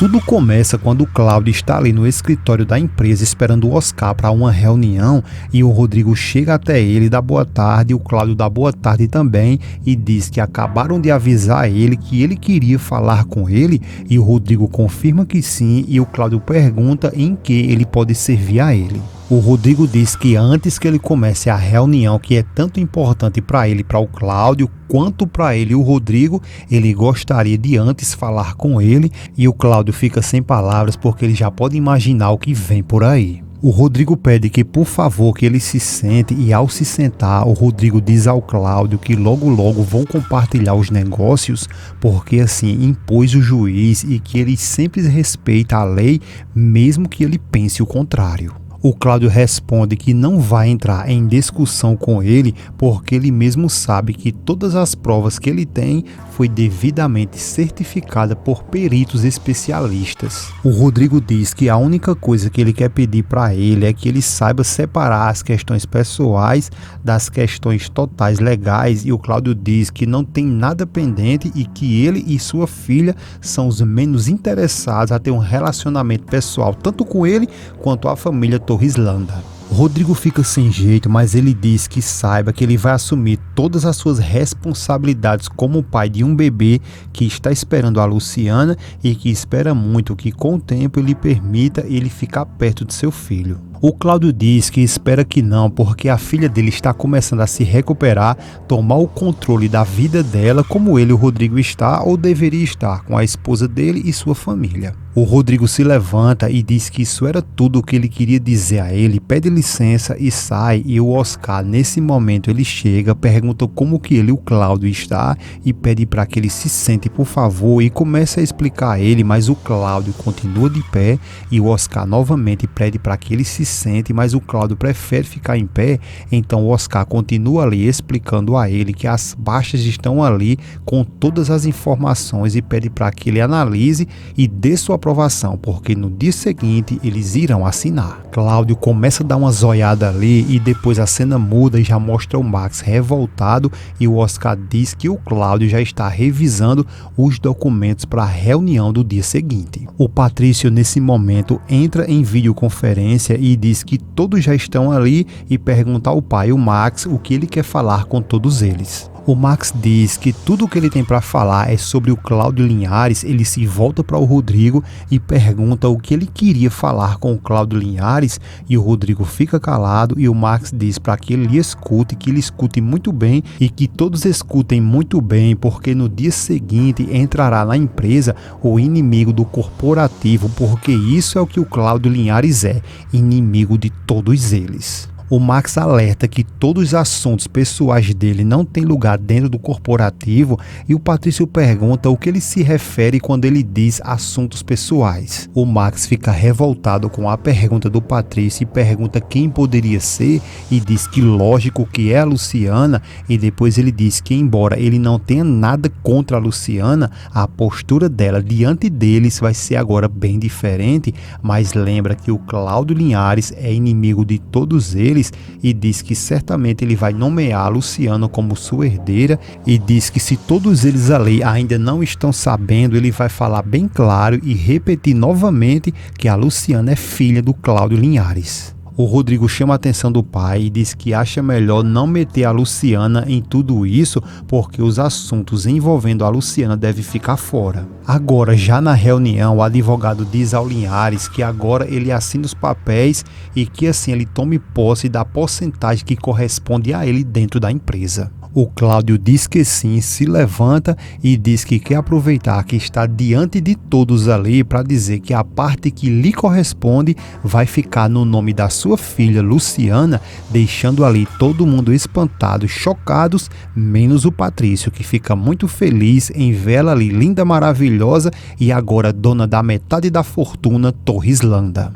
Tudo começa quando o Cláudio está ali no escritório da empresa esperando o Oscar para uma reunião e o Rodrigo chega até ele, dá boa tarde, o Cláudio dá boa tarde também e diz que acabaram de avisar ele que ele queria falar com ele e o Rodrigo confirma que sim e o Cláudio pergunta em que ele pode servir a ele. O Rodrigo diz que antes que ele comece a reunião que é tanto importante para ele, para o Cláudio, quanto para ele e o Rodrigo, ele gostaria de antes falar com ele e o Cláudio fica sem palavras porque ele já pode imaginar o que vem por aí. O Rodrigo pede que por favor que ele se sente e ao se sentar o Rodrigo diz ao Cláudio que logo vão compartilhar os negócios porque assim impôs o juiz e que ele sempre respeita a lei mesmo que ele pense o contrário. O Cláudio responde que não vai entrar em discussão com ele porque ele mesmo sabe que todas as provas que ele tem foi devidamente certificada por peritos especialistas. O Rodrigo diz que a única coisa que ele quer pedir para ele é que ele saiba separar as questões pessoais das questões totais legais e o Cláudio diz que não tem nada pendente e que ele e sua filha são os menos interessados a ter um relacionamento pessoal tanto com ele quanto a família Torres Landa. Rodrigo fica sem jeito, mas ele diz que saiba que ele vai assumir todas as suas responsabilidades como pai de um bebê que está esperando a Luciana e que espera muito que com o tempo ele permita ele ficar perto de seu filho. O Cláudio diz que espera que não, porque a filha dele está começando a se recuperar, tomar o controle da vida dela como ele, o Rodrigo, está ou deveria estar com a esposa dele e sua família. O Rodrigo se levanta e diz que isso era tudo o que ele queria dizer a ele, pede licença e sai e o Oscar nesse momento ele chega, pergunta como que ele, o Cláudio, está e pede para que ele se sente por favor e começa a explicar a ele, mas o Cláudio continua de pé e o Oscar novamente pede para que ele se sente, mas o Cláudio prefere ficar em pé, então o Oscar continua ali explicando a ele que as baixas estão ali com todas as informações e pede para que ele analise e dê sua aprovação, porque no dia seguinte eles irão assinar. Cláudio começa a dar uma zoiada ali e depois a cena muda e já mostra o Max revoltado e o Oscar diz que o Cláudio já está revisando os documentos para a reunião do dia seguinte. O Patrício nesse momento entra em videoconferência e diz que todos já estão ali e pergunta ao pai, o Max, o que ele quer falar com todos eles. O Max diz que tudo o que ele tem para falar é sobre o Cláudio Linhares. Ele se volta para o Rodrigo e pergunta o que ele queria falar com o Cláudio Linhares e o Rodrigo fica calado e o Max diz para que ele escute, que ele escute muito bem e que todos escutem muito bem porque no dia seguinte entrará na empresa o inimigo do corporativo porque isso é o que o Cláudio Linhares é, inimigo de todos eles. O Max alerta que todos os assuntos pessoais dele não têm lugar dentro do corporativo e o Patrício pergunta o que ele se refere quando ele diz assuntos pessoais. O Max fica revoltado com a pergunta do Patrício e pergunta quem poderia ser e diz que lógico que é a Luciana e depois ele diz que embora ele não tenha nada contra a Luciana, a postura dela diante deles vai ser agora bem diferente, mas lembra que o Cláudio Linhares é inimigo de todos eles e diz que certamente ele vai nomear a Luciana como sua herdeira e diz que se todos eles ali ainda não estão sabendo, ele vai falar bem claro e repetir novamente que a Luciana é filha do Cláudio Linhares. O Rodrigo chama a atenção do pai e diz que acha melhor não meter a Luciana em tudo isso porque os assuntos envolvendo a Luciana devem ficar fora. Agora, já na reunião, o advogado diz ao Linhares que agora ele assina os papéis e que assim ele tome posse da porcentagem que corresponde a ele dentro da empresa. O Cláudio diz que sim, se levanta e diz que quer aproveitar que está diante de todos ali para dizer que a parte que lhe corresponde vai ficar no nome da sua filha Luciana, deixando ali todo mundo espantado, chocados, menos o Patrício, que fica muito feliz em vê-la ali linda, maravilhosa e agora dona da metade da fortuna Torres Landa.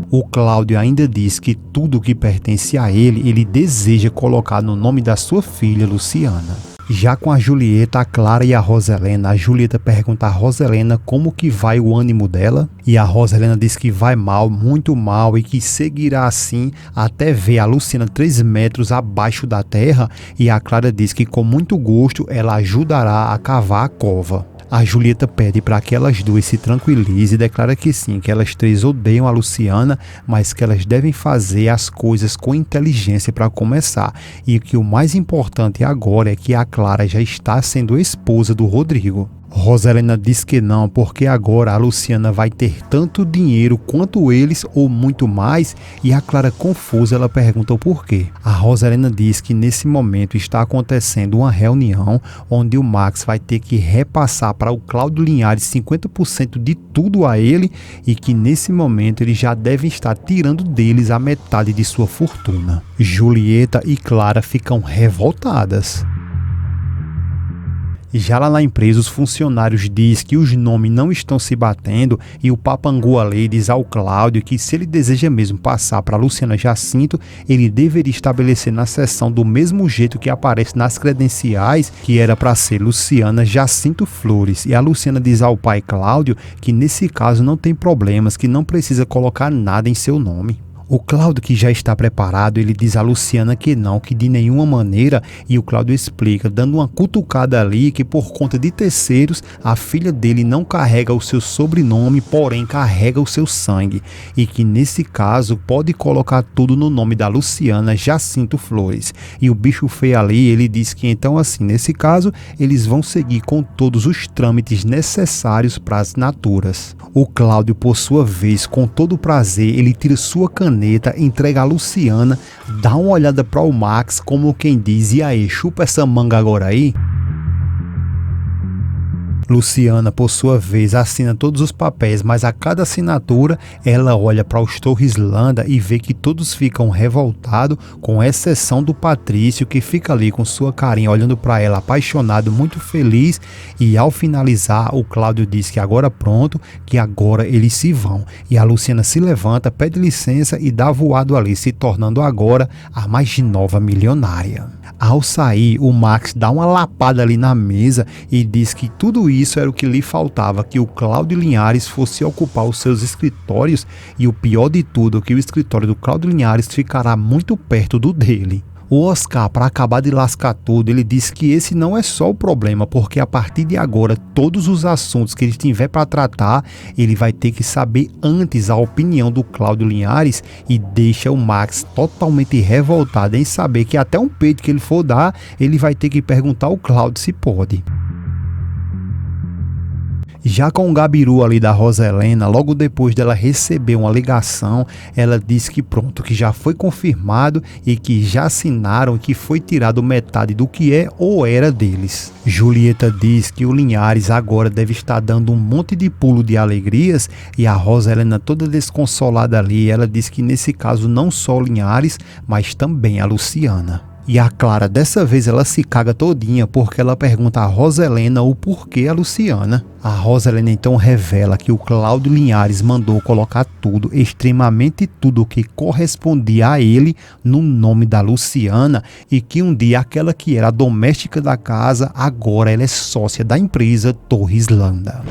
O Cláudio ainda diz que tudo que pertence a ele deseja colocar no nome da sua filha Luciana. Já com a Julieta, a Clara e a Roselena, a Julieta pergunta a Roselena como que vai o ânimo dela e a Roselena diz que vai mal, muito mal e que seguirá assim até ver a Luciana 3 metros abaixo da terra e a Clara diz que com muito gosto ela ajudará a cavar a cova. A Julieta pede para que elas duas se tranquilizem e declara que sim, que elas três odeiam a Luciana, mas que elas devem fazer as coisas com inteligência para começar, e que o mais importante agora é que a Clara já está sendo esposa do Rodrigo. Rosalena diz que não, porque agora a Luciana vai ter tanto dinheiro quanto eles ou muito mais, e a Clara, confusa, ela pergunta o porquê. A Rosalena diz que nesse momento está acontecendo uma reunião onde o Max vai ter que repassar para o Cláudio Linhares 50% de tudo a ele, e que nesse momento eles já devem estar tirando deles a metade de sua fortuna. Julieta e Clara ficam revoltadas. Já lá na empresa, os funcionários dizem que os nomes não estão se batendo, e o Papangu ali diz ao Cláudio que se ele deseja mesmo passar para Luciana Jacinto, ele deveria estabelecer na sessão do mesmo jeito que aparece nas credenciais, que era para ser Luciana Jacinto Flores. E a Luciana diz ao pai Cláudio que nesse caso não tem problemas, que não precisa colocar nada em seu nome. O Cláudio, que já está preparado, ele diz a Luciana que não, que de nenhuma maneira, e o Cláudio explica, dando uma cutucada ali, que por conta de terceiros, a filha dele não carrega o seu sobrenome, porém carrega o seu sangue, e que nesse caso pode colocar tudo no nome da Luciana Jacinto Flores. E o bicho feio ali, ele diz que então assim, nesse caso, eles vão seguir com todos os trâmites necessários para as assinaturas. O Cláudio, por sua vez, com todo prazer, ele tira sua caneta, entrega a Luciana, dá uma olhada para o Max, como quem diz, e aí, chupa essa manga agora aí? Luciana, por sua vez, assina todos os papéis, mas a cada assinatura ela olha para os Torres Landa e vê que todos ficam revoltados, com exceção do Patrício, que fica ali com sua carinha olhando para ela, apaixonado, muito feliz. E ao finalizar, o Cláudio diz que agora pronto, que agora eles se vão. E a Luciana se levanta, pede licença e dá voado ali, se tornando agora a mais nova milionária. Ao sair, o Max dá uma lapada ali na mesa e diz que tudo isso era o que lhe faltava, que o Cláudio Linhares fosse ocupar os seus escritórios, e o pior de tudo, que o escritório do Cláudio Linhares ficará muito perto do dele. O Oscar, para acabar de lascar tudo, ele diz que esse não é só o problema, porque a partir de agora, todos os assuntos que ele tiver para tratar, ele vai ter que saber antes a opinião do Cláudio Linhares, e deixa o Max totalmente revoltado em saber que até um peito que ele for dar, ele vai ter que perguntar ao Cláudio se pode. Já com o Gabiru ali da Rosalena, logo depois dela receber uma ligação, ela diz que pronto, que já foi confirmado e que já assinaram, que foi tirado metade do que é ou era deles. Julieta diz que o Linhares agora deve estar dando um monte de pulo de alegrias, e a Rosalena, toda desconsolada ali, ela diz que nesse caso não só o Linhares, mas também a Luciana. E a Clara, dessa vez, ela se caga todinha, porque ela pergunta a Rosalena o porquê a Luciana. A Rosalena então revela que o Cláudio Linhares mandou colocar tudo, extremamente tudo o que correspondia a ele, no nome da Luciana, e que um dia aquela que era a doméstica da casa, agora ela é sócia da empresa Torres Landa.